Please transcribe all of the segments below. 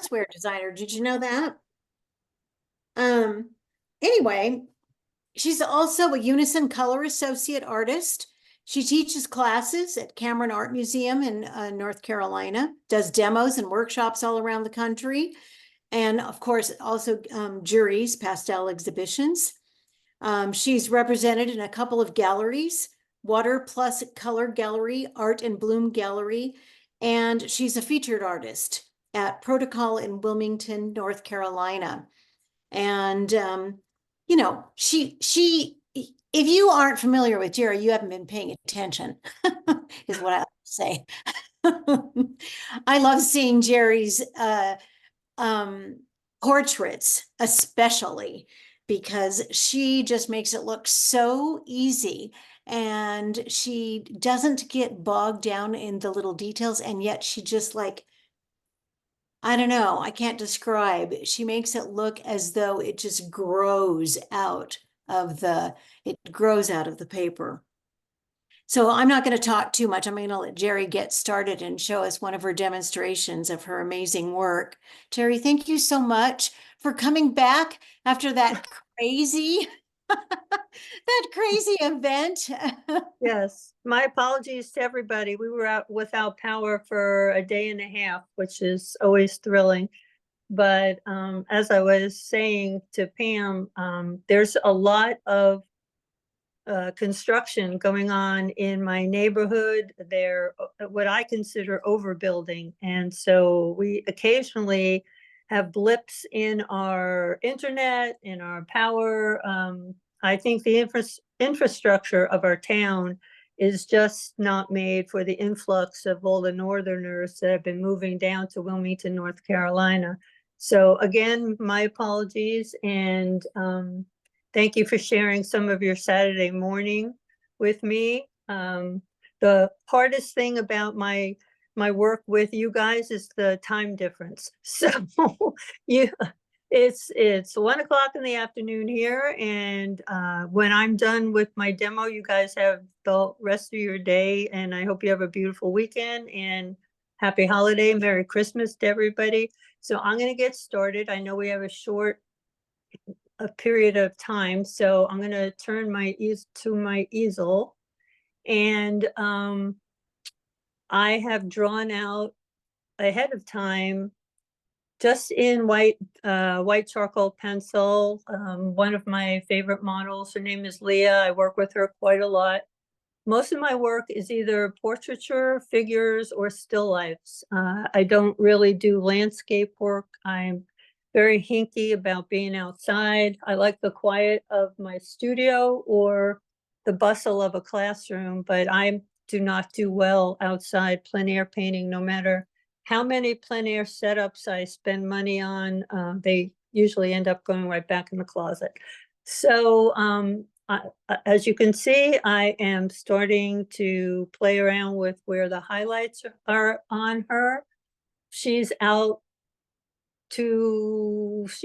sportswear designer. Did you know that? Um, anyway, she's also a Unison Color Associate Artist. She teaches classes at Cameron Art Museum in North Carolina, does demos and workshops all around the country, and of course, also Jeri's pastel exhibitions. She's represented in a couple of galleries, Water Plus Color Gallery, Art and Bloom Gallery, and she's a featured artist at Protocol in Wilmington, North Carolina. And you know, if you aren't familiar with Jeri, you haven't been paying attention, is what I like to say. I love seeing Jeri's um, portraits, especially because she just makes it look so easy, and she doesn't get bogged down in the little details, and yet she just like, I don't know, I can't describe. She makes it look as though it just grows out it grows out of the paper. So I'm not going to talk too much. I'm going to let Jeri get started and show us one of her demonstrations of her amazing work. Jeri, thank you so much for coming back after that crazy, that crazy event. Yes, my apologies to everybody. We were out without power for a day and a half, which is always thrilling. But as I was saying to Pam, there's a lot of construction going on in my neighborhood. They're what I consider overbuilding. And so we occasionally have blips in our internet, in our power. I think the infrastructure of our town is just not made for the influx of all the northerners that have been moving down to Wilmington, North Carolina. So again, my apologies, and thank you for sharing some of your Saturday morning with me. The hardest thing about my work with you guys is the time difference. So you, it's 1 o'clock in the afternoon here, and when I'm done with my demo, you guys have the rest of your day, and I hope you have a beautiful weekend and happy holiday, Merry Christmas to everybody. So I'm going to get started. I know we have a period of time, so I'm going to turn my easel, and I have drawn out ahead of time, just in white charcoal pencil, one of my favorite models. Her name is Leah. I work with her quite a lot. Most of my work is either portraiture, figures, or still lifes. I don't really do landscape work. I'm very hinky about being outside. I like the quiet of my studio or the bustle of a classroom, but I do not do well outside plein air painting, no matter how many plein air setups I spend money on. They usually end up going right back in the closet. So as you can see, I am starting to play around with where the highlights are on her. She's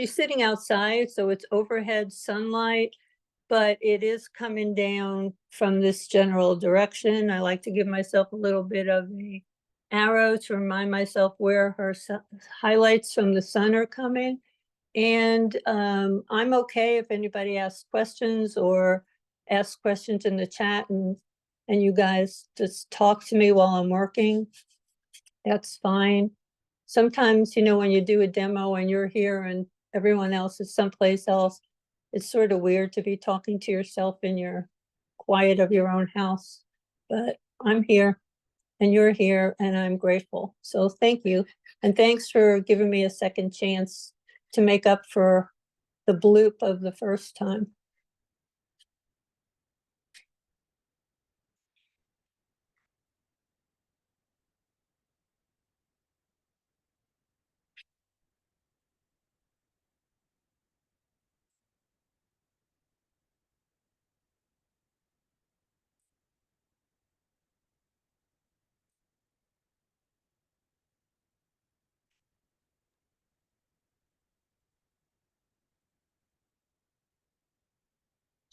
sitting outside, so it's overhead sunlight, but it is coming down from this general direction. I like to give myself a little bit of an arrow to remind myself where her highlights from the sun are coming. And I'm okay if anybody asks questions or asks questions in the chat, and you guys just talk to me while I'm working. That's fine. Sometimes, you know, when you do a demo and you're here and everyone else is someplace else, it's sort of weird to be talking to yourself in your quiet of your own house. But I'm here and you're here, and I'm grateful. So thank you. And thanks for giving me a second chance to make up for the bloop of the first time.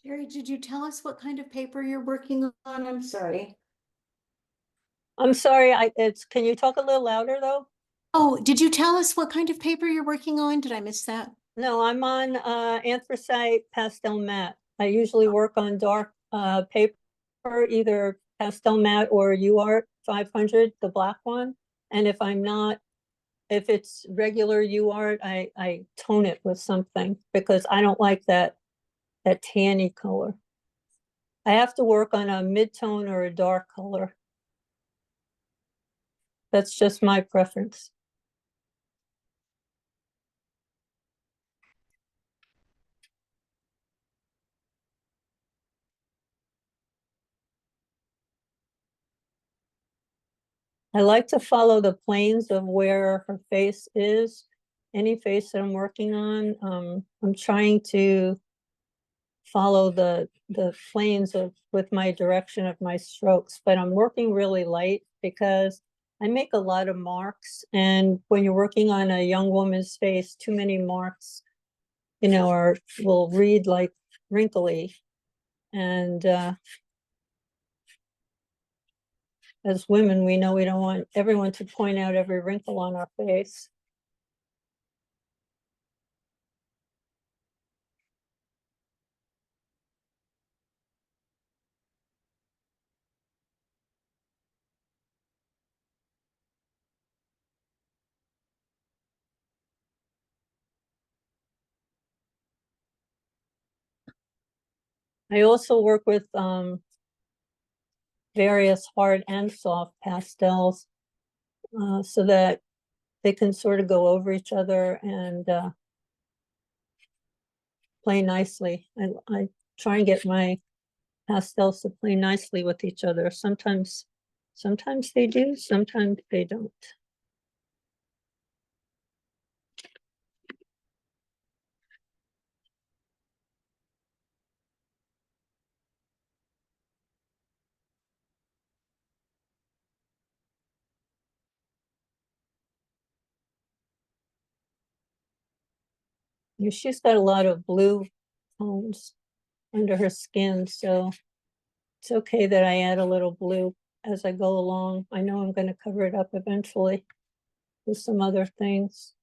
Jeri, did you tell us what kind of paper you're working on? I'm sorry. I'm sorry, can you talk a little louder though? Oh, did you tell us what kind of paper you're working on? Did I miss that? No, I'm on anthracite pastel matte. I usually work on dark paper, either pastel matte or UArt 500, the black one. And if I'm not, if it's regular UArt, I tone it with something because I don't like that tanny color. I have to work on a mid-tone or a dark color. That's just my preference. I like to follow the planes of where her face is. Any face that I'm working on, I'm trying to follow the planes of with my direction of my strokes, but I'm working really light because I make a lot of marks, and when you're working on a young woman's face, too many marks, are will read like wrinkly. And as women, we know we don't want everyone to point out every wrinkle on our face. I also work with various hard and soft pastels so that they can sort of go over each other and play nicely. I try and get my pastels to play nicely with each other. Sometimes they do, sometimes they don't. She's got a lot of blue tones under her skin, so it's okay that I add a little blue as I go along. I know I'm going to cover it up eventually with some other things.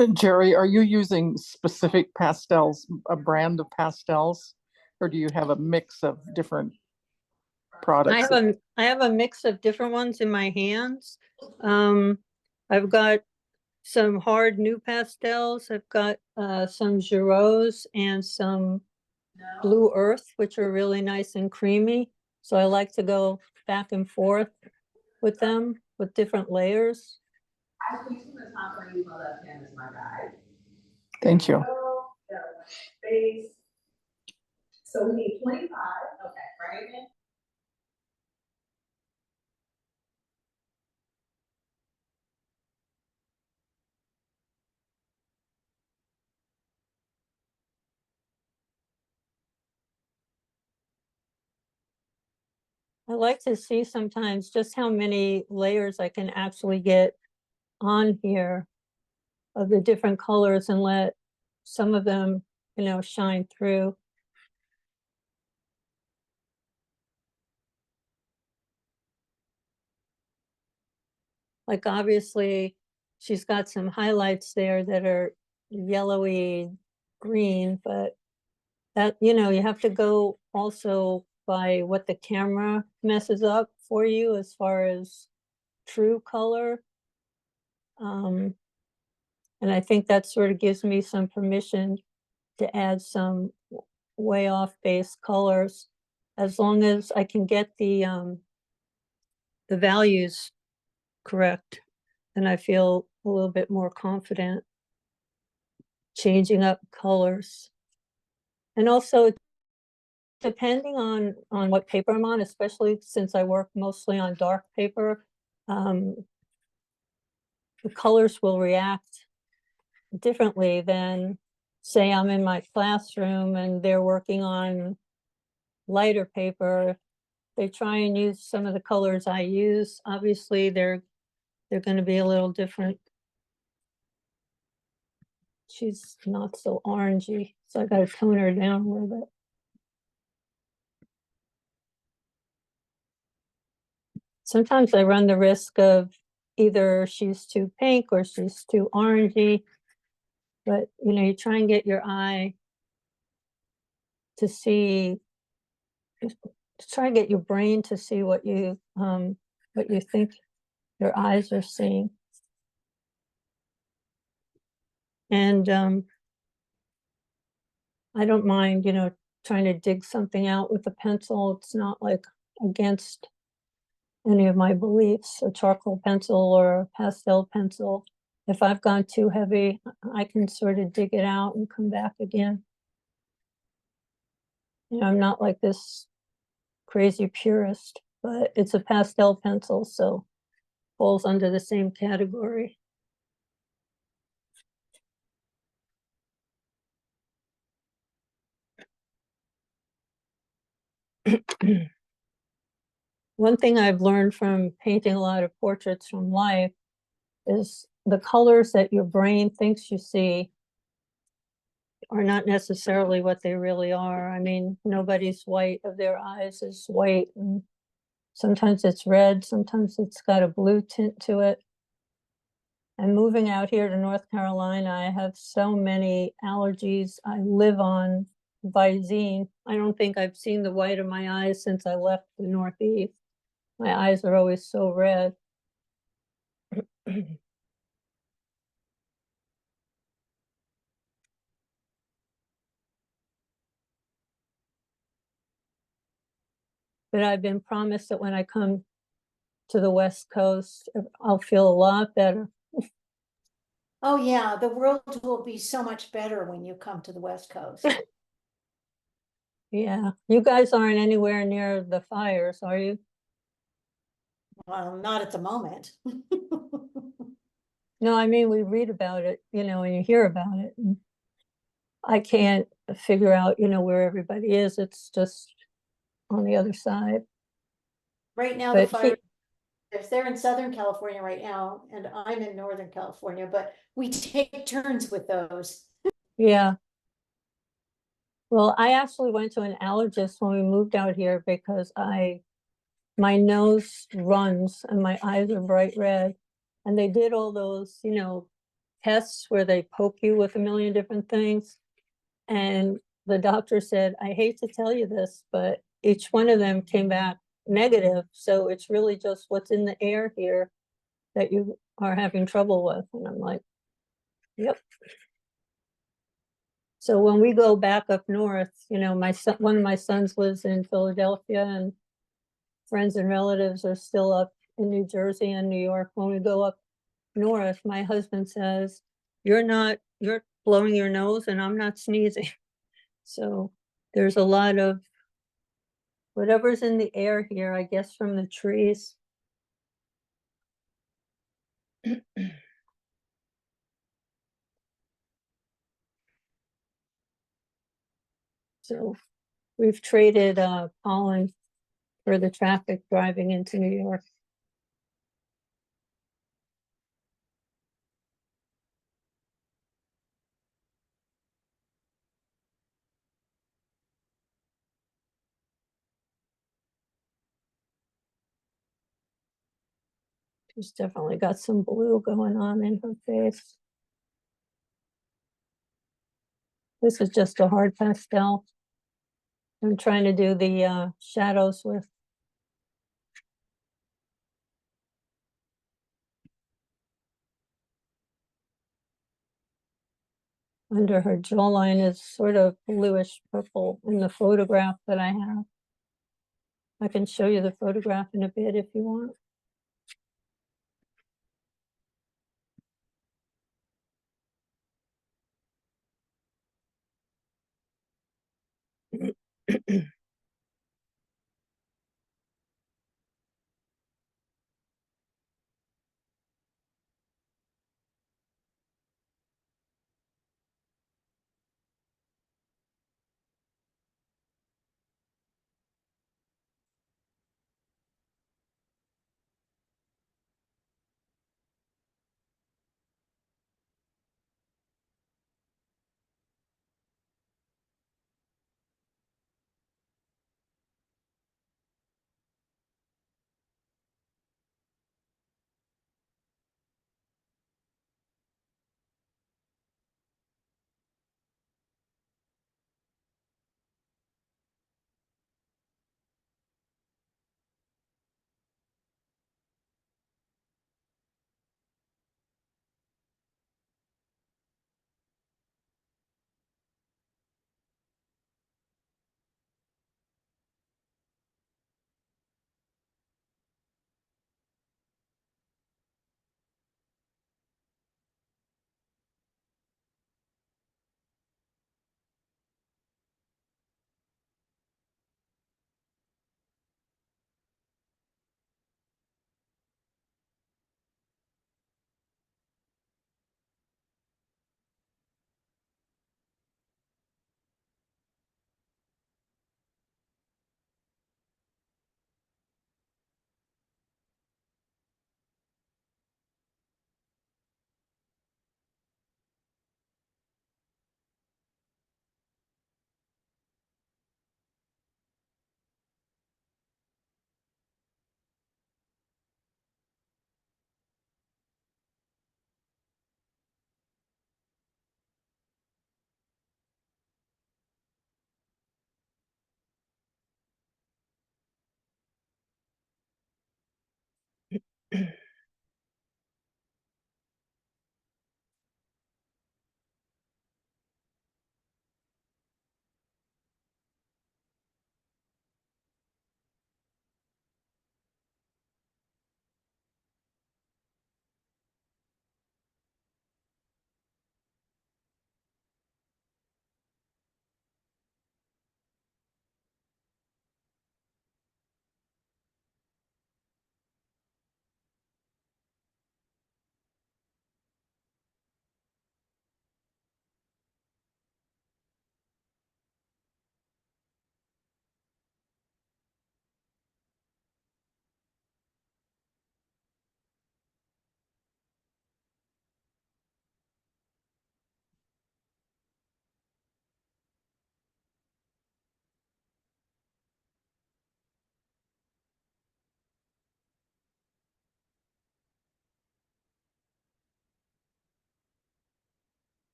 And Jeri, are you using specific pastels, a brand of pastels, or do you have a mix of different products? I have a mix of different ones in my hands. I've got some hard new pastels. I've got some Giroux and some Blue Earth, which are really nice and creamy. So I like to go back and forth with them with different layers. Thank you. So we need 25. Okay, right? I like to see sometimes just how many layers I can actually get on here of the different colors and let some of them, shine through. Like obviously, she's got some highlights there that are yellowy green, but that, you have to go also by what the camera messes up for you as far as true color. And I think that sort of gives me some permission to add some way off base colors, as long as I can get the values correct, then I feel a little bit more confident changing up colors. And also, depending on what paper I'm on, especially since I work mostly on dark paper, the colors will react differently than, say, I'm in my classroom and they're working on lighter paper. They try and use some of the colors I use. Obviously, they're going to be a little different. She's not so orangey, so I got to tone her down a little bit. Sometimes I run the risk of either she's too pink or she's too orangey, but you try and get your eye to see, try and get your brain to see what you think your eyes are seeing. And I don't mind, trying to dig something out with a pencil. It's not like against any of my beliefs. A charcoal pencil or a pastel pencil, if I've gone too heavy, I can sort of dig it out and come back again. I'm not like this crazy purist, but it's a pastel pencil, so falls under the same category. One thing I've learned from painting a lot of portraits from life is the colors that your brain thinks you see are not necessarily what they really are. I mean, nobody's white of their eyes is white, and sometimes it's red, sometimes it's got a blue tint to it. And moving out here to North Carolina, I have so many allergies. I live on Visine. I don't think I've seen the white of my eyes since I left the Northeast. My eyes are always so red. But I've been promised that when I come to the West Coast, I'll feel a lot better. Oh, yeah, the world will be so much better when you come to the West Coast. Yeah, you guys aren't anywhere near the fires, are you? Well, not at the moment. No, I mean, we read about it, and you hear about it. And I can't figure out, where everybody is. It's just on the other side. Right now, the But fire, if they're in Southern California right now, and I'm in Northern California, but we take turns with those. yeah. Well, I actually went to an allergist when we moved out here because my nose runs and my eyes are bright red. And they did all those, tests where they poke you with a million different things. And the doctor said, I hate to tell you this, but each one of them came back negative. So it's really just what's in the air here that you are having trouble with. And I'm like, yep. So when we go back up north, my son, one of my sons lives in Philadelphia, and friends and relatives are still up in New Jersey and New York. When we go up north, my husband says, you're blowing your nose and I'm not sneezing. So there's a lot of whatever's in the air here, I guess, from the trees. So we've traded pollen for the traffic driving into New York. She's definitely got some blue going on in her face. This is just a hard pastel. I'm trying to do the shadows with. Under her jawline is sort of bluish purple in the photograph that I have. I can show you the photograph in a bit if you want.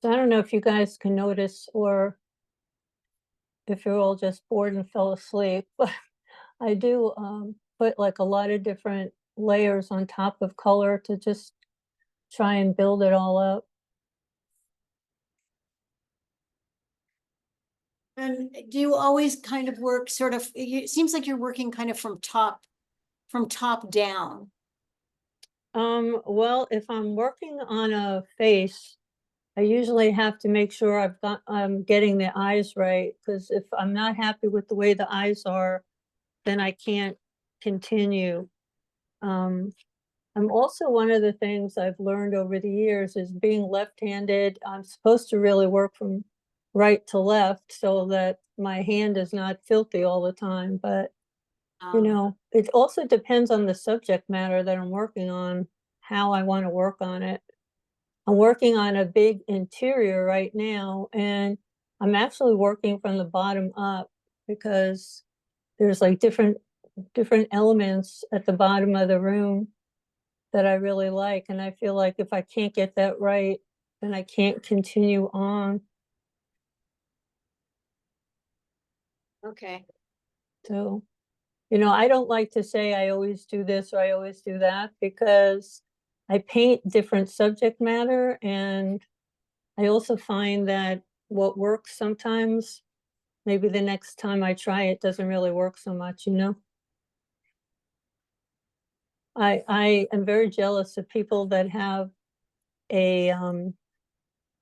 So I don't know if you guys can notice or if you're all just bored and fell asleep, but I do put like a lot of different layers on top of color to just try and build it all up. And do you always kind of work sort of, it seems like you're working kind of from top down. Well, if I'm working on a face, I usually have to make sure I'm getting the eyes right, because if I'm not happy with the way the eyes are, then I can't continue. I'm also, one of the things I've learned over the years is being left-handed, I'm supposed to really work from right to left so that my hand is not filthy all the time, but you know, it also depends on the subject matter that I'm working on, how I want to work on it. I'm working on a big interior right now, and I'm actually working from the bottom up because there's like different elements at the bottom of the room that I really like, and I feel like if I can't get that right, then I can't continue on. Okay. So, you know, I don't like to say I always do this or I always do that, because I paint different subject matter, and I also find that what works sometimes maybe the next time I try it doesn't really work so much, you know? I am very jealous of people that have a,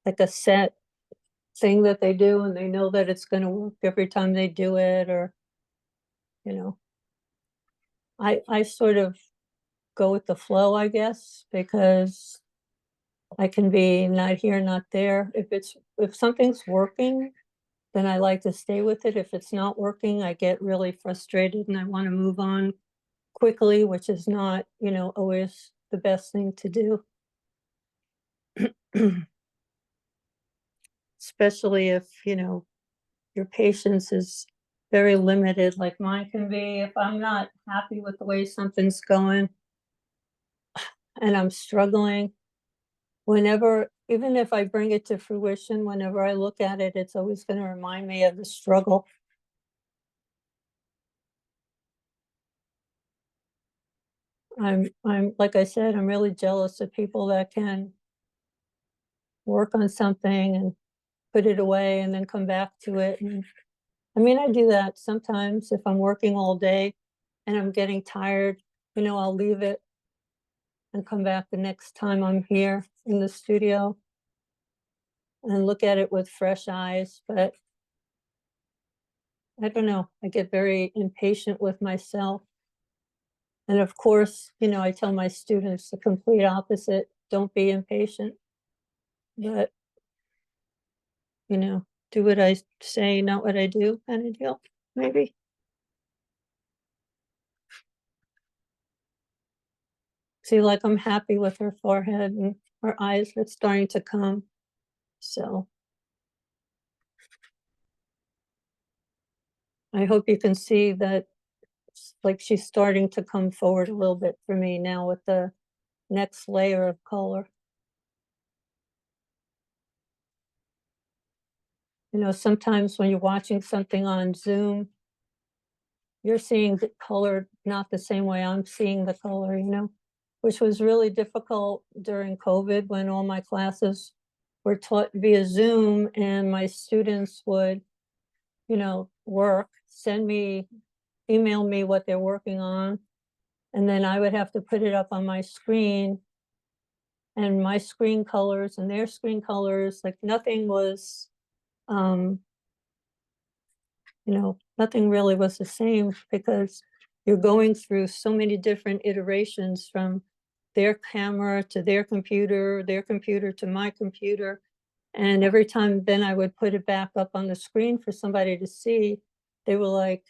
like a set thing that they do and they know that it's gonna work every time they do it, or, you know. I sort of go with the flow, I guess, because I can be not here, not there. If something's working, then I like to stay with it. If it's not working, I get really frustrated and I want to move on quickly, which is not, you know, always the best thing to do. Especially if, you know, your patience is very limited, like mine can be. If I'm not happy with the way something's going and I'm struggling, whenever, even if I bring it to fruition, whenever I look at it, it's always going to remind me of the struggle. Like I said, I'm really jealous of people that can work on something and put it away and then come back to it. And I mean, I do that sometimes if I'm working all day and I'm getting tired, you know, I'll leave it and come back the next time I'm here in the studio and look at it with fresh eyes. But I don't know, I get very impatient with myself. And of course, you know, I tell my students the complete opposite, don't be impatient. But, you know, do what I say, not what I do, kind of deal, maybe. See, like I'm happy with her forehead and her eyes are starting to come. So I hope you can see that like she's starting to come forward a little bit for me now with the next layer of color. You know, sometimes when you're watching something on Zoom, you're seeing the color not the same way I'm seeing the color, you know, which was really difficult during COVID when all my classes were taught via Zoom and my students would, you know, email me what they're working on. And then I would have to put it up on my screen, and my screen colors and their screen colors, like nothing was, you know, nothing really was the same because you're going through so many different iterations from their camera to their computer to my computer. And every time then I would put it back up on the screen for somebody to see, they were like,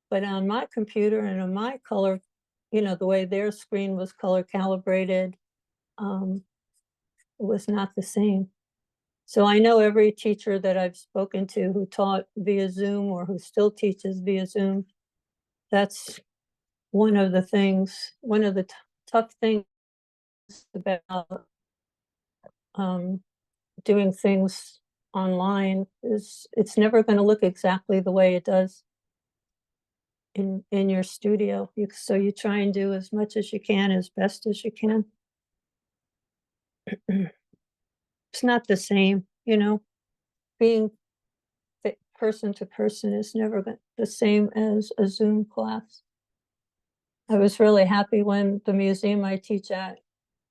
but on my computer and on my color, you know, the way their screen was color calibrated, it was not the same. So I know every teacher that I've spoken to who taught via Zoom or who still teaches via Zoom, that's one of the things, one of the tough things about doing things online is it's never going to look exactly the way it does in your studio. So you try and do as much as you can, as best as you can. It's not the same, you know, being person to person is never the same as a Zoom class. I was really happy when the museum I teach at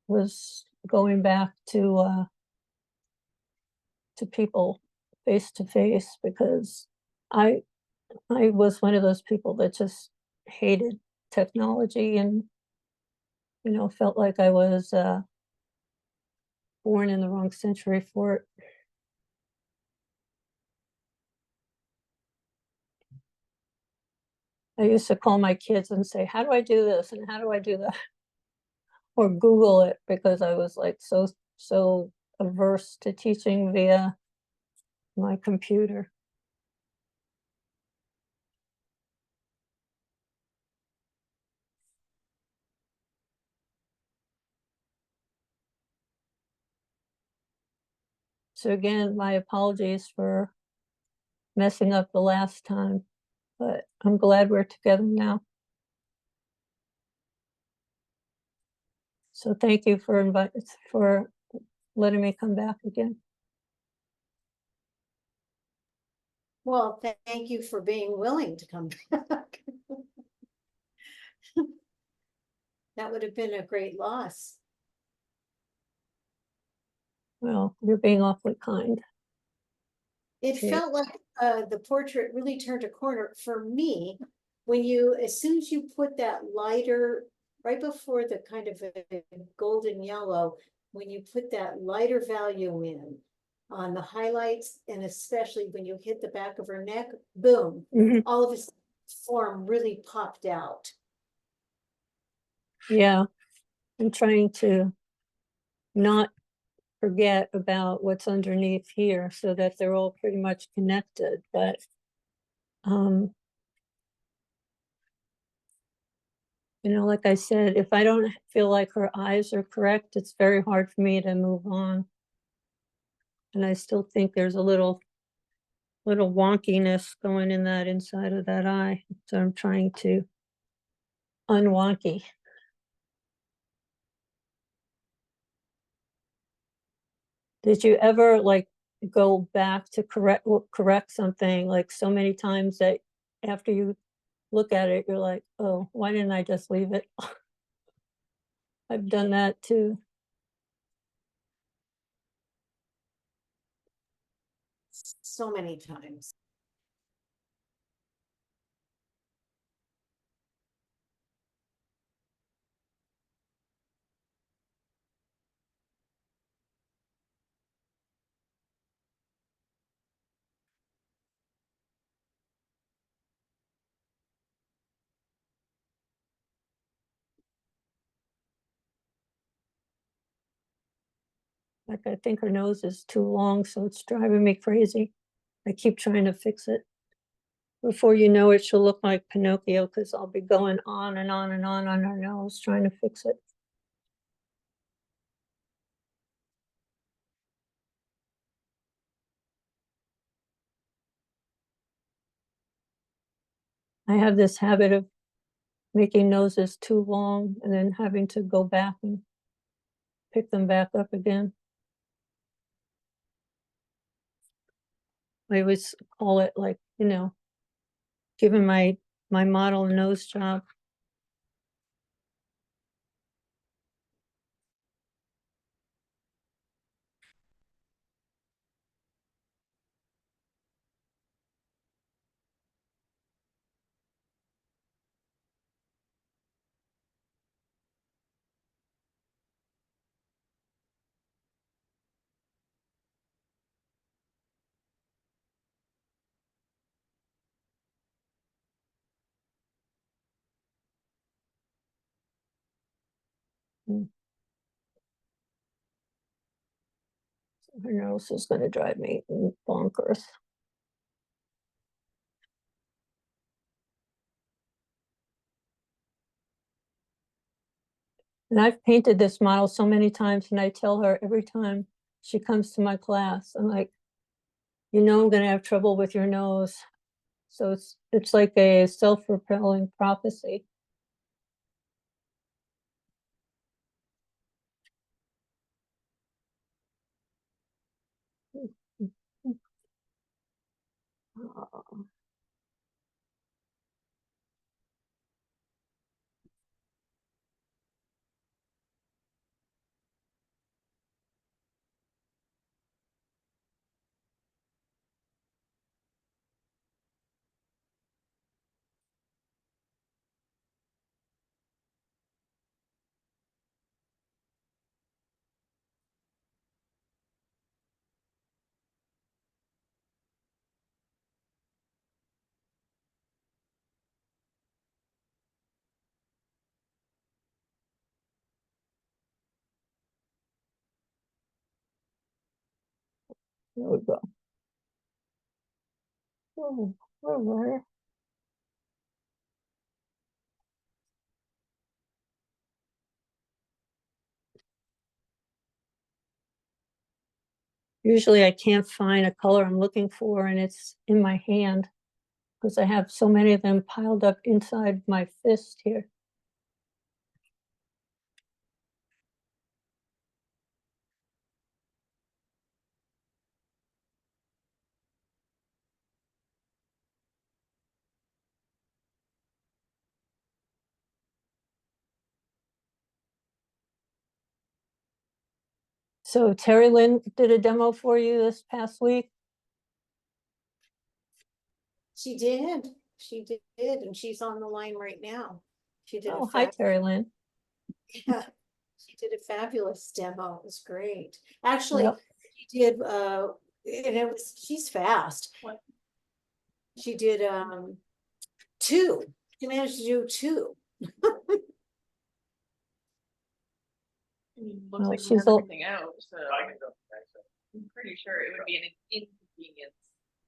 was going back to people face to face, because I was one of those people that just hated technology and, you know, felt like I was born in the wrong century for it. I used to call my kids and say, how do I do this? And how do I do that? Or Google it, because I was like so averse to teaching via my computer. So again, my apologies for messing up the last time, but I'm glad we're together now. So thank you for letting me come back again. Well, thank you for being willing to come back. That would have been a great loss. Well, you're being awfully kind. It Yeah. felt like the portrait really turned a corner for me when you, as soon as you put that lighter, right before the kind of a golden yellow, when you put that lighter value in on the highlights, and especially when you hit the back of her neck, boom, Mhm. all of his form really popped out. Yeah, I'm trying to not forget about what's underneath here so that they're all pretty much connected, but you know, like I said, if I don't feel like her eyes are correct, it's very hard for me to move on. And I still think there's a little wonkiness going in that inside of that eye. So I'm trying to unwonky. Did you ever like go back to correct something like so many times that after you look at it, you're like, oh, why didn't I just leave it? I've done that too. So many times. Like I think her nose is too long, so it's driving me crazy. I keep trying to fix it. Before you know it, she'll look like Pinocchio because I'll be going on and on and on her nose trying to fix it. I have this habit of making noses too long and then having to go back and pick them back up again. I always call it like, you know, giving my model a nose job. Mm. Her nose is going to drive me bonkers. And I've painted this model so many times, and I tell her every time she comes to my class, I'm like, you know, I'm going to have trouble with your nose. So it's like a self-fulfilling prophecy. Oh, there we go. Oh, where? Usually I can't find a color I'm looking for and it's in my hand because I have so many of them piled up inside my fist here. So Terry Lynn did a demo for you this past week? She did, and she's on the line right now. She did a Oh, hi, Terry Lynn. yeah, she did a fabulous demo. It was great. Actually, Yep. she did, and she's fast. What? She did, two. She managed to do two. I mean, looks Well, like we she's have a- everything out, so I'm pretty sure it would be an inconvenience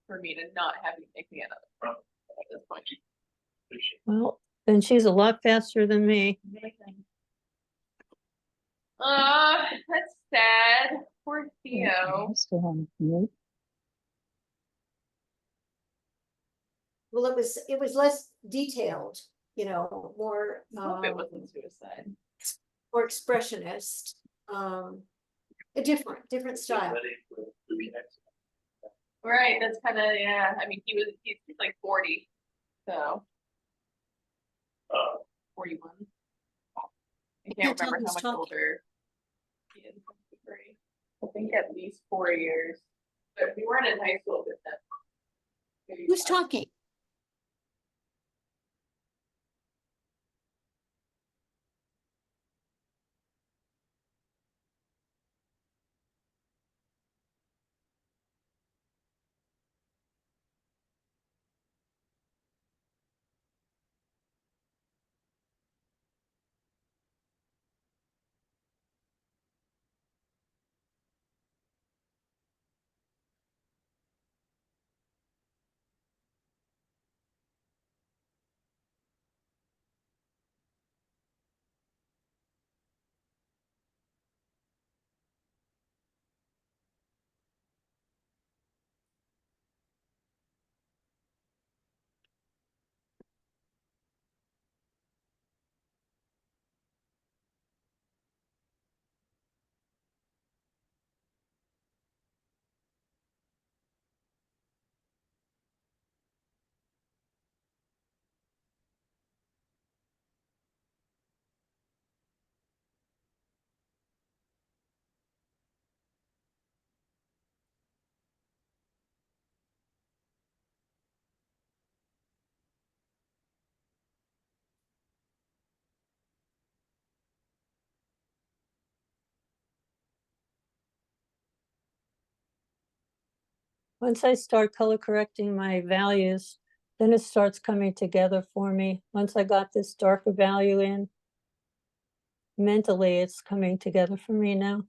for me to not have you make me another at this point. Well, then she's a lot faster than me. That's sad. Poor Theo. Still on mute. Well, it was less detailed, more, I hope it wasn't suicide. more expressionist, a different style. Right, that's kind of, yeah, I mean, he's like 40, so. 41. I can't tell remember who's how much talking. older he is. I think at least 4 years, but we weren't in high school with them. Maybe Who's 5. talking? Once I start color correcting my values, then it starts coming together for me. Once I got this darker value in, mentally it's coming together for me now.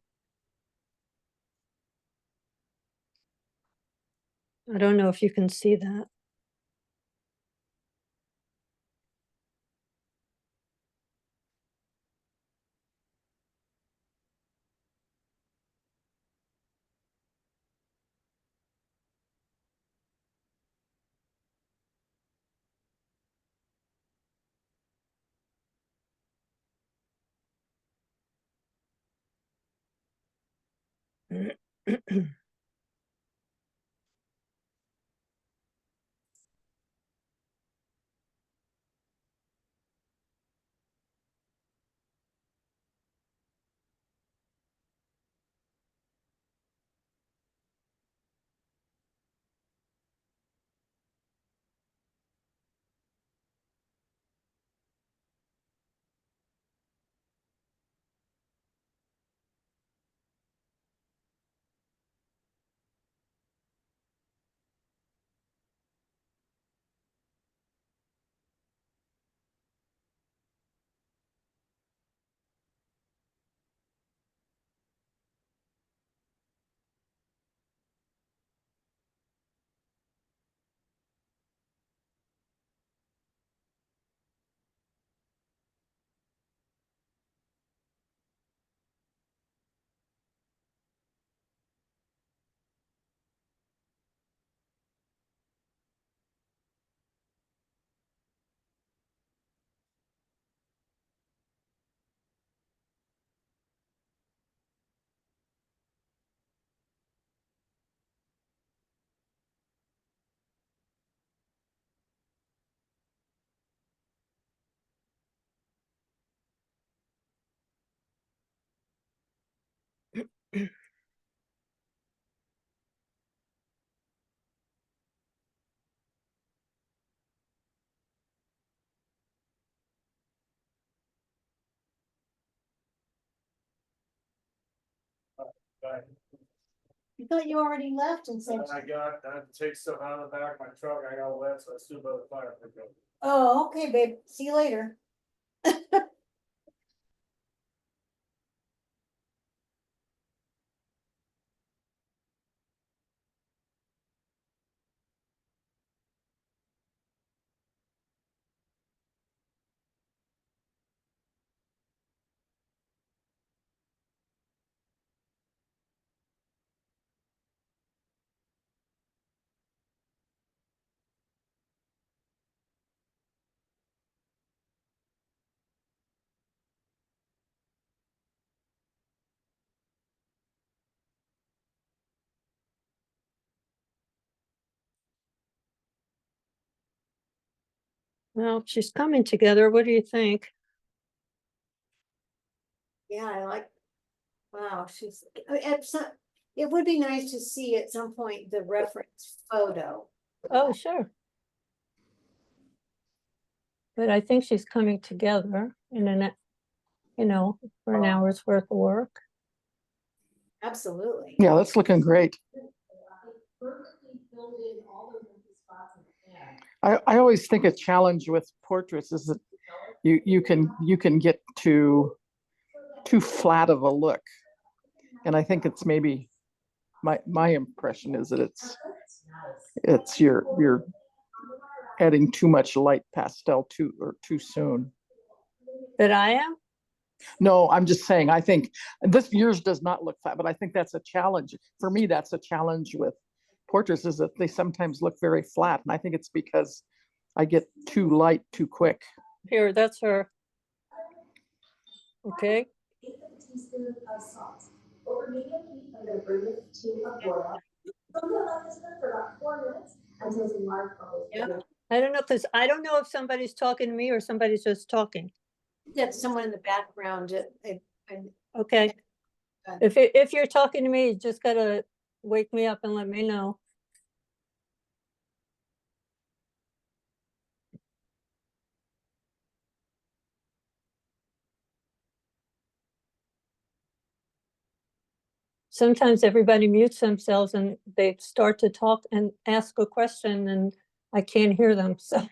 I don't know if you can see that. But I thought you already left and said, I had to take stuff out of the back of my truck, I got wet, so I stood by the fire pickup. oh, okay, babe, see you later. Well, she's coming together. What do you think? Yeah, I like, wow, she's, at some, it would be nice to see at some point the reference photo. Oh, sure. But I think she's coming together in an, for an hour's worth of work. Absolutely. Yeah, that's looking great. I always think a challenge with portraits is that you can get too flat of a look. And I think it's maybe my impression is that it's you're adding too much light pastel too soon. But I am? No, I'm just saying, I think yours does not look flat, but I think that's a challenge. For me, that's a challenge with portraits is that they sometimes look very flat. And I think it's because I get too light too quick. Here, that's her. Okay. Over medium heat, I'm going to bring this to a boil. So I'm going to let this cook for about 4 minutes until some large bubbles. Yeah. I don't know, because I don't know if somebody's talking to me or somebody's just talking. That's someone in the background. Okay. If you're talking to me, you just gotta wake me up and let me know. Sometimes everybody mutes themselves and they start to talk and ask a question and I can't hear them. So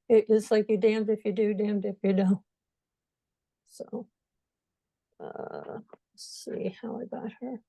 it's like you're damned if you do, damned if you don't. So let's see how I got her.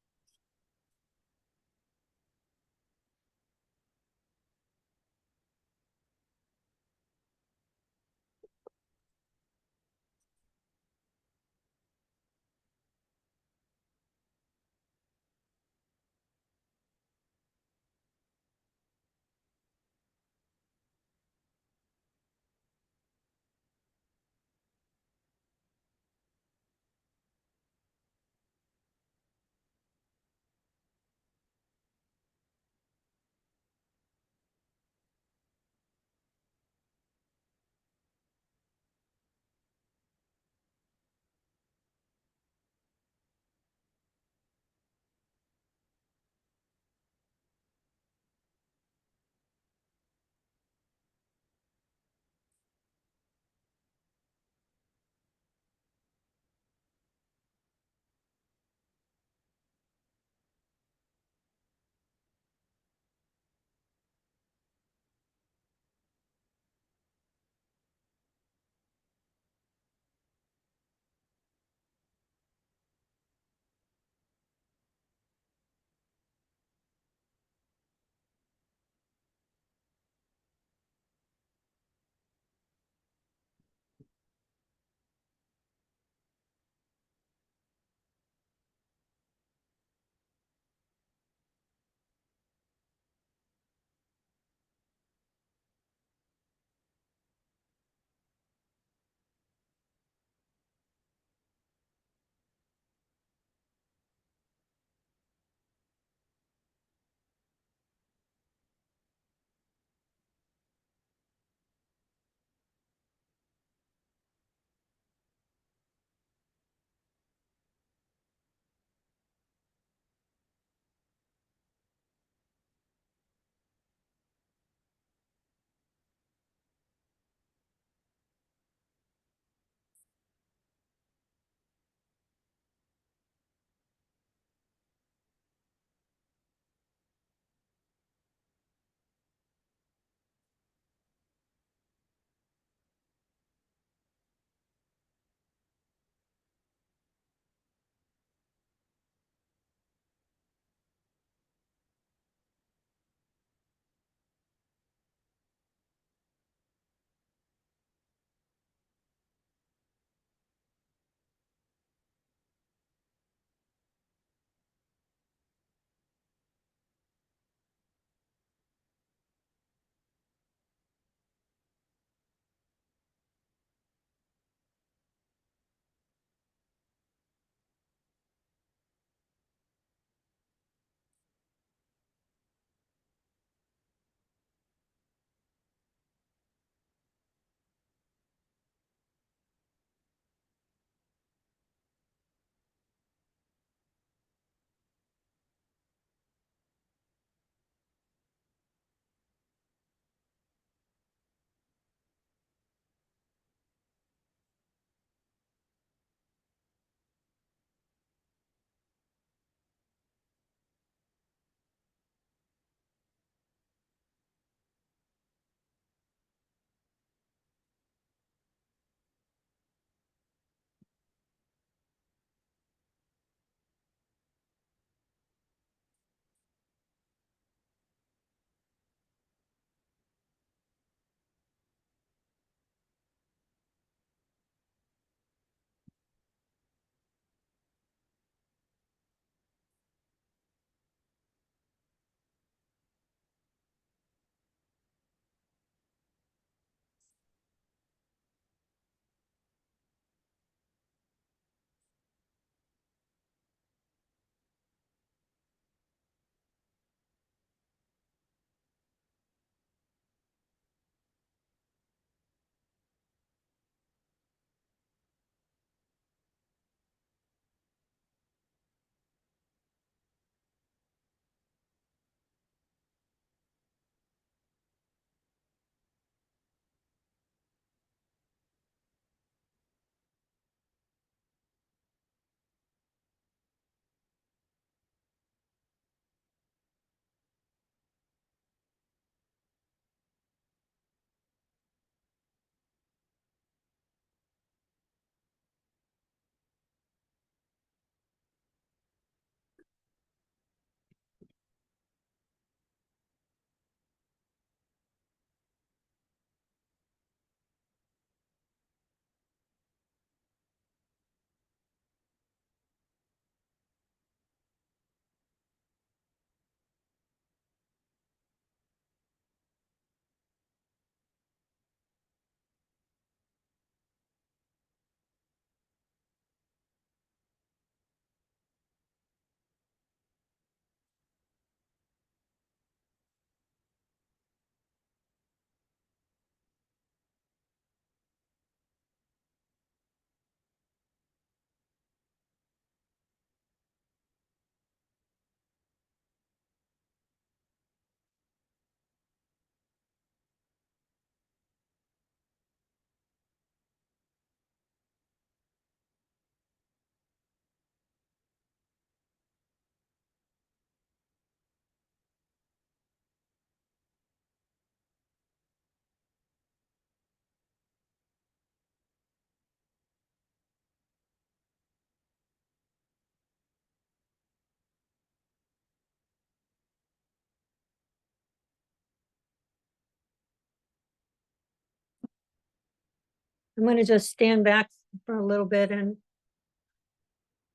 I'm gonna just stand back for a little bit and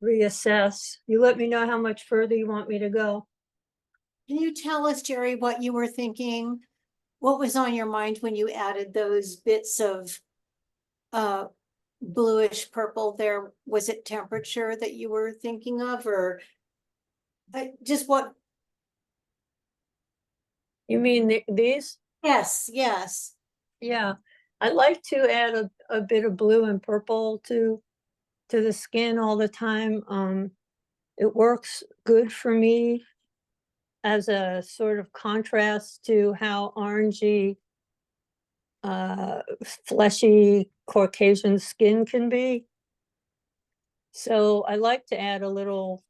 reassess. You let me know how much further you want me to go. Can you tell us, Jerry, what you were thinking? What was on your mind when you added those bits of bluish purple there? Was it temperature that you were thinking of, or just what? You mean these? Yes, yes. Yeah, I like to add a bit of blue and purple to the skin all the time. It works good for me as a sort of contrast to how orangey, fleshy Caucasian skin can be. So I like to add a little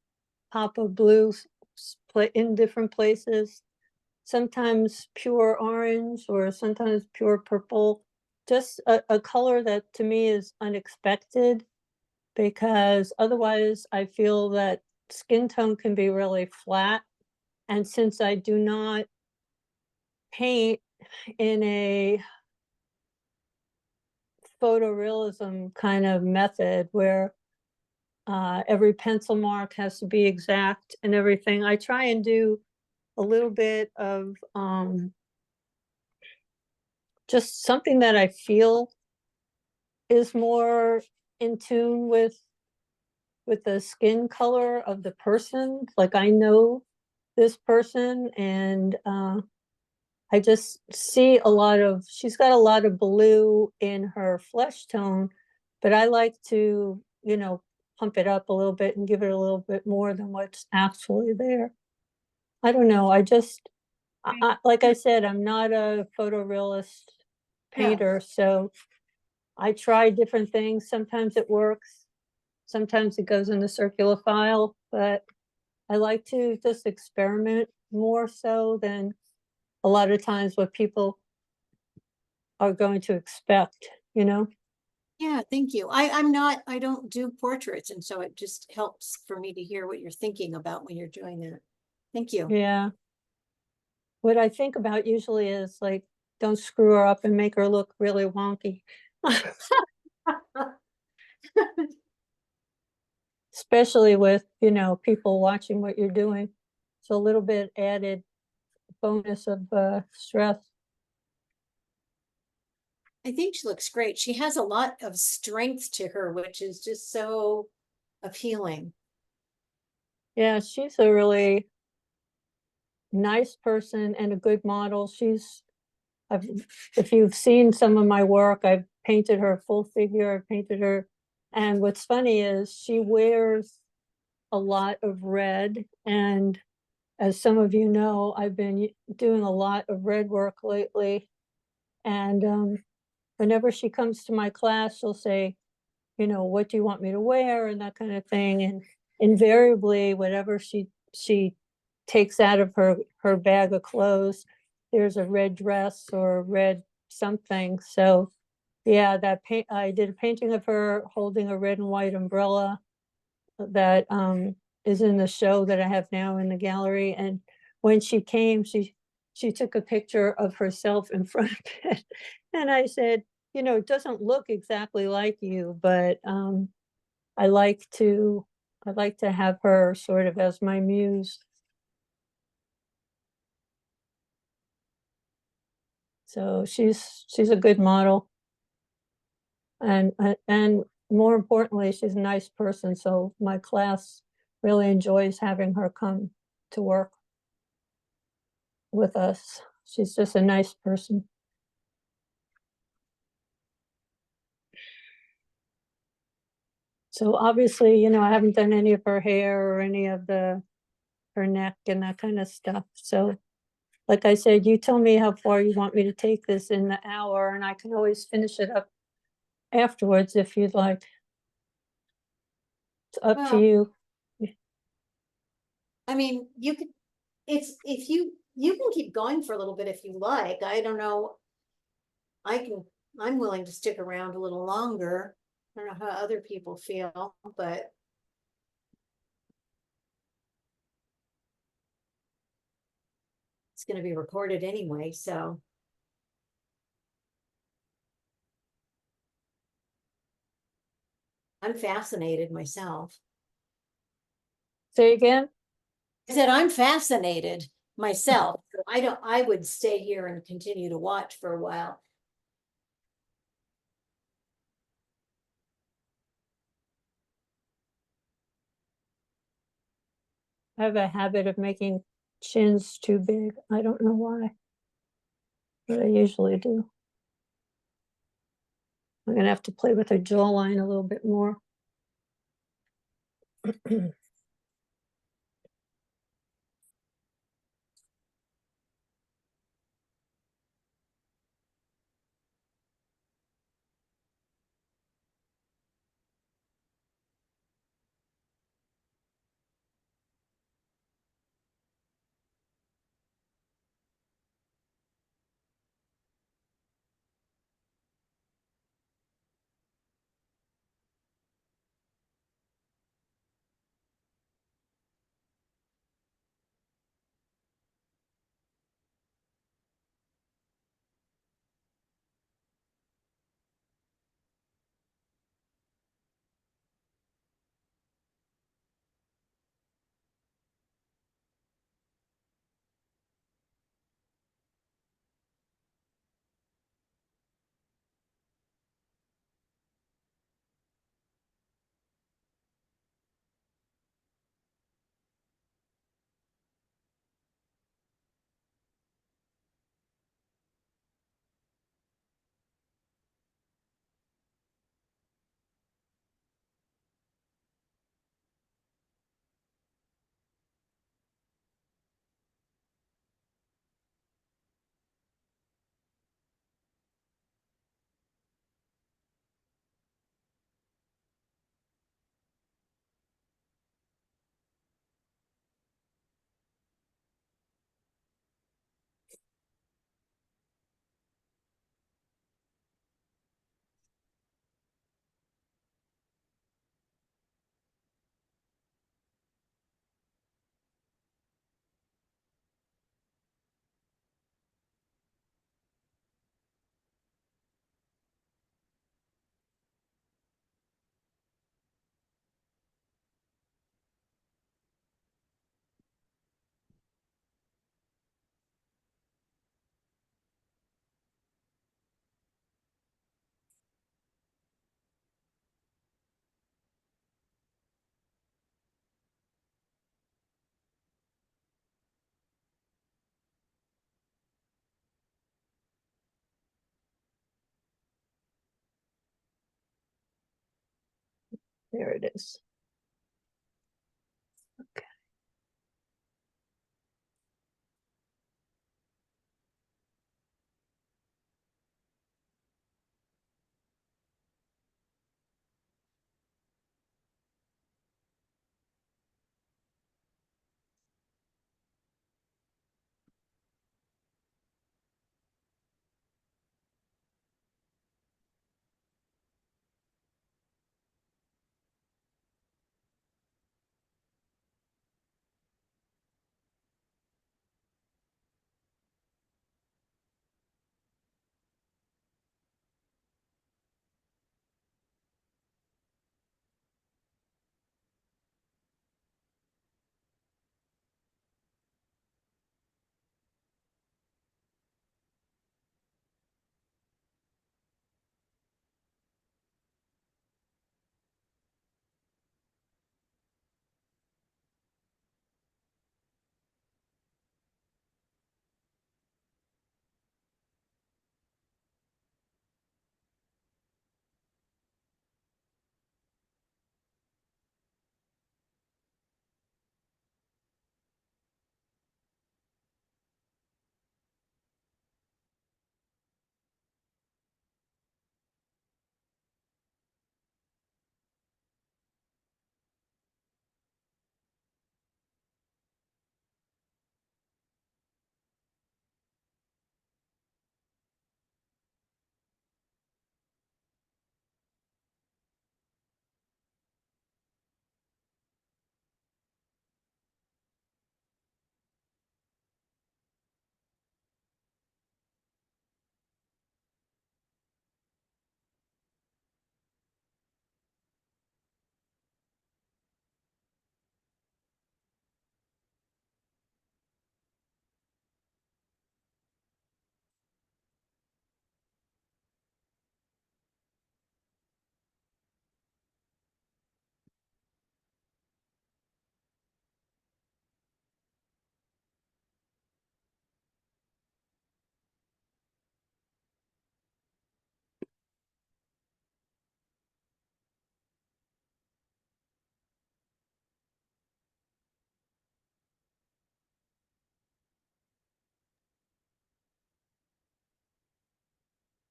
pop of blue in different places. Sometimes pure orange or sometimes pure purple. Just a color that to me is unexpected, because otherwise I feel that skin tone can be really flat. And since I do not paint in a photorealism kind of method where every pencil mark has to be exact and everything, I try and do a little bit of just something that I feel is more in tune with the skin color of the person. Like I know this person, and I just see she's got a lot of blue in her flesh tone, but I like to, pump it up a little bit and give it a little bit more than what's actually there. I don't know. Like I said, I'm not a photorealist painter, so I try different things. Sometimes it works, sometimes it goes in the circular file, but I like to just experiment more so than a lot of times what people are going to expect. Yeah, thank you. I don't do portraits, and so it just helps for me to hear what you're thinking about when you're doing that. Thank you. Yeah. What I think about usually is like, don't screw her up and make her look really wonky. Especially with, people watching what you're doing. So a little bit added bonus of stress. I think she looks great. She has a lot of strength to her, which is just so appealing. Yeah, she's a really nice person and a good model. If you've seen some of my work, I've painted her full figure, I've painted her. And what's funny is she wears a lot of red. And as some of you know, I've been doing a lot of red work lately. And whenever she comes to my class, she'll say, what do you want me to wear, and that kind of thing. And invariably, whatever she takes out of her bag of clothes, there's a red dress or a red something. So yeah, I did a painting of her holding a red and white umbrella that is in the show that I have now in the gallery. And when she came, she took a picture of herself in front of it. And I said, it doesn't look exactly like you, but I like to have her sort of as my muse. So she's a good model. And more importantly, she's a nice person. So my class really enjoys having her come to work with us. She's just a nice person. So obviously, I haven't done any of her hair or any of her neck and that kind of stuff. So like I said, you tell me how far you want me to take this in the hour, and I can always finish it up afterwards if you'd like. It's up to Well, you. I mean, if you can keep going for a little bit if you like. I don't know. I'm willing to stick around a little longer. I don't know how other people feel, but it's going to be recorded anyway, so. I'm fascinated myself. Say again? I said, I'm fascinated myself. So I would stay here and continue to watch for a while. I have a habit of making chins too big. I don't know why. But I usually do. I'm gonna have to play with her jawline a little bit more. There it is. Okay.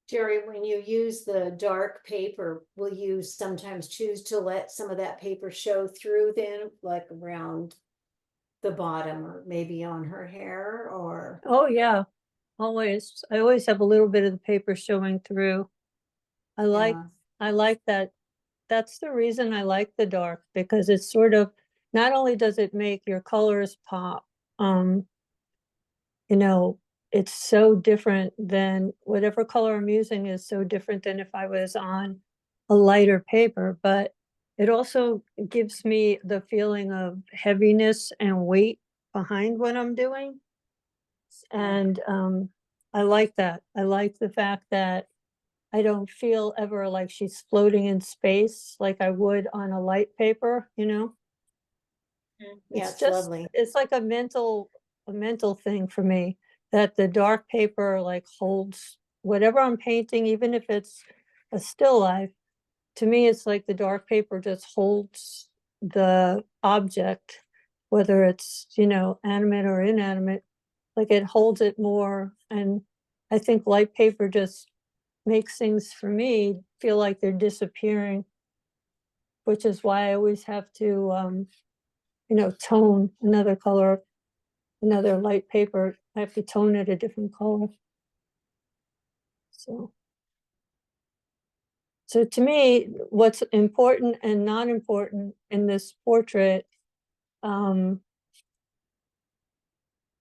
Jerry, when you use the dark paper, will you sometimes choose to let some of that paper show through then, like around the bottom or maybe on her hair or? Oh, yeah, always. I always have a little bit of the paper showing through. I Yeah. like that. That's the reason I like the dark, because it's sort of, not only does it make your colors pop, you know, it's so different than whatever color I'm using is so different than if I was on a lighter paper, but it also gives me the feeling of heaviness and weight behind what I'm doing. And I like that. I like the fact that I don't feel ever like she's floating in space like I would on a light paper, you know? Yeah, It's it's just, lovely. it's like a mental thing for me, that the dark paper like holds whatever I'm painting, even if it's a still life. To me, it's like the dark paper just holds the object, whether it's, you know, animate or inanimate, like it holds it more. And I think light paper just makes things for me feel like they're disappearing, which is why I always have to, you know, tone another color, another light paper. I have to tone it a different color. So, so to me, what's important and not important in this portrait, um,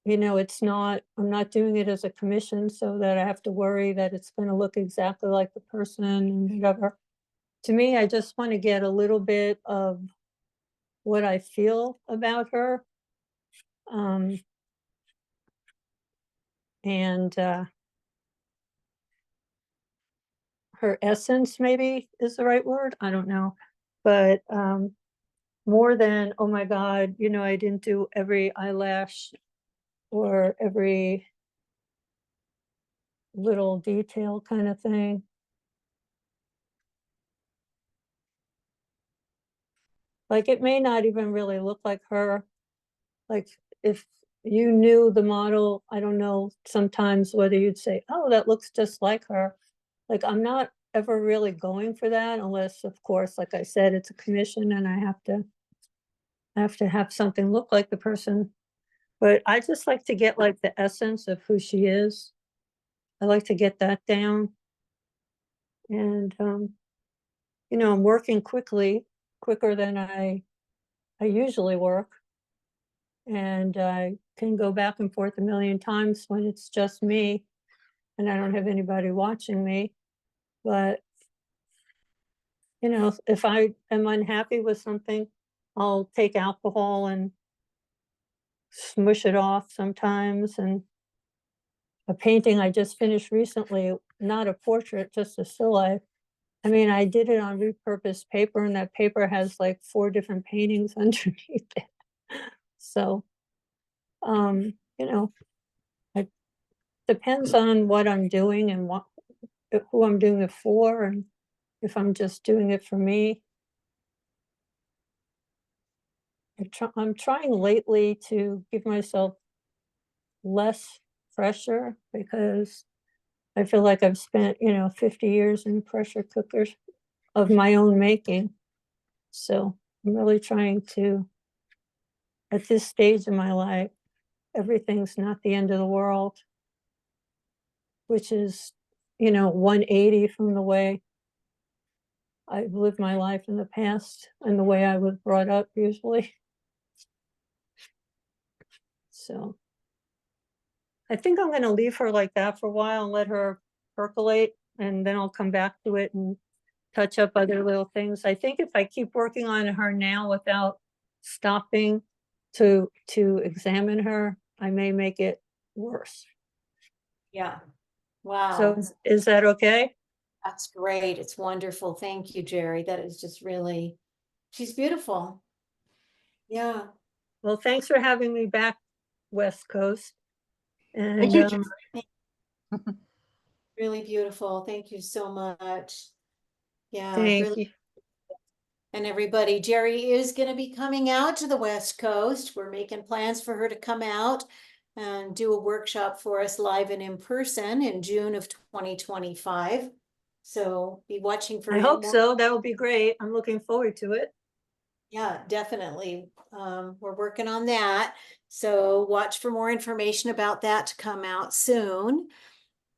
you know, it's not, I'm not doing it as a commission so that I have to worry that it's going to look exactly like the person and whatever. To me, I just want to get a little bit of what I feel about her. Um, and her essence maybe is the right word. I don't know. But more than, oh my God, you know, I didn't do every eyelash or every little detail kind of thing. Like it may not even really look like her. Like if you knew the model, I don't know sometimes whether you'd say, oh, that looks just like her. Like I'm not ever really going for that unless, of course, like I said, it's a commission and I have to have something look like the person. But I just like to get like the essence of who she is. I like to get that down. And you know, I'm working quicker than I usually work. And I can go back and forth a million times when it's just me and I don't have anybody watching me. But you know, if I am unhappy with something, I'll take alcohol and smush it off sometimes. And a painting I just finished recently, not a portrait, just a still life. I mean, I did it on repurposed paper and that paper has like 4 different paintings underneath it. So, you know, it depends on what I'm doing and what, who I'm doing it for, and if I'm just doing it for me. I'm trying lately to give myself less pressure because I feel like I've spent, you know, 50 years in pressure cookers of my own making. So I'm really trying to, at this stage in my life, everything's not the end of the world, which is, you know, 180 from the way I've lived my life in the past and the way I was brought up usually. So I think I'm going to leave her like that for a while and let her percolate, and then I'll come back to it and touch up other little things. I think if I keep working on her now without stopping to examine her, I may make it worse. Yeah. So Wow. is that okay? That's great. It's wonderful. Thank you, Jerry. That is just really, she's beautiful. Yeah. Well, thanks for having me back, West Coast. Thank And you, Jerry. Really beautiful. Thank you so much. Yeah, thank really. you. And everybody, Jerry is going to be coming out to the West Coast. We're making plans for her to come out. and do a workshop for us live and in person in June of 2025. So be watching for I hope more. so. That would be great. I'm looking forward to it. Yeah, definitely. We're working on that. So watch for more information about that to come out soon.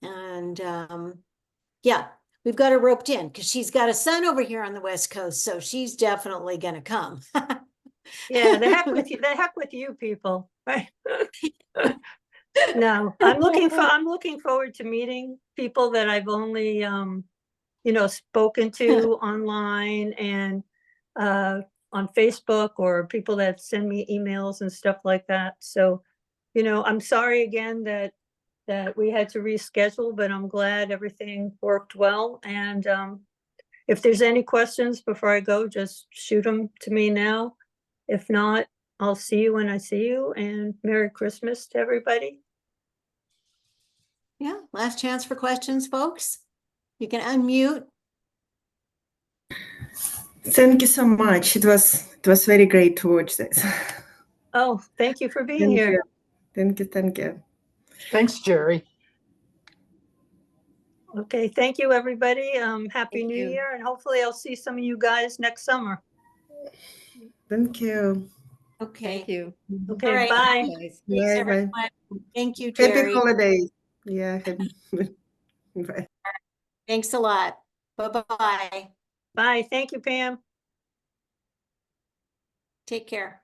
And yeah, we've got her roped in because she's got a son over here on the West Coast. So she's definitely gonna come. Yeah, the heck with you, the heck with you people, right? No, I'm looking forward to meeting people that I've only, you know, spoken to online and on Facebook, or people that send me emails and stuff like that. So, you know, I'm sorry again that we had to reschedule, but I'm glad everything worked well. And if there's any questions before I go, just shoot them to me now. If not, I'll see you when I see you, and Merry Christmas to everybody. Yeah, last chance for questions, folks. You can unmute. Thank you so much. It was very great to watch this. Oh, thank you for being Thank here. you. Thank you. Thank you. Thanks, Jerry. Okay, thank you, everybody. Happy Thank New you. Year, and hopefully I'll see some of you guys next summer. Thank you. Okay. Thank you. All Okay, right. bye. Thanks, Bye bye. everyone. Thank you, Happy Jerry. holidays. Yeah. Happy. Bye. Thanks a lot. Bye-bye. Bye. Thank you, Pam. Take care.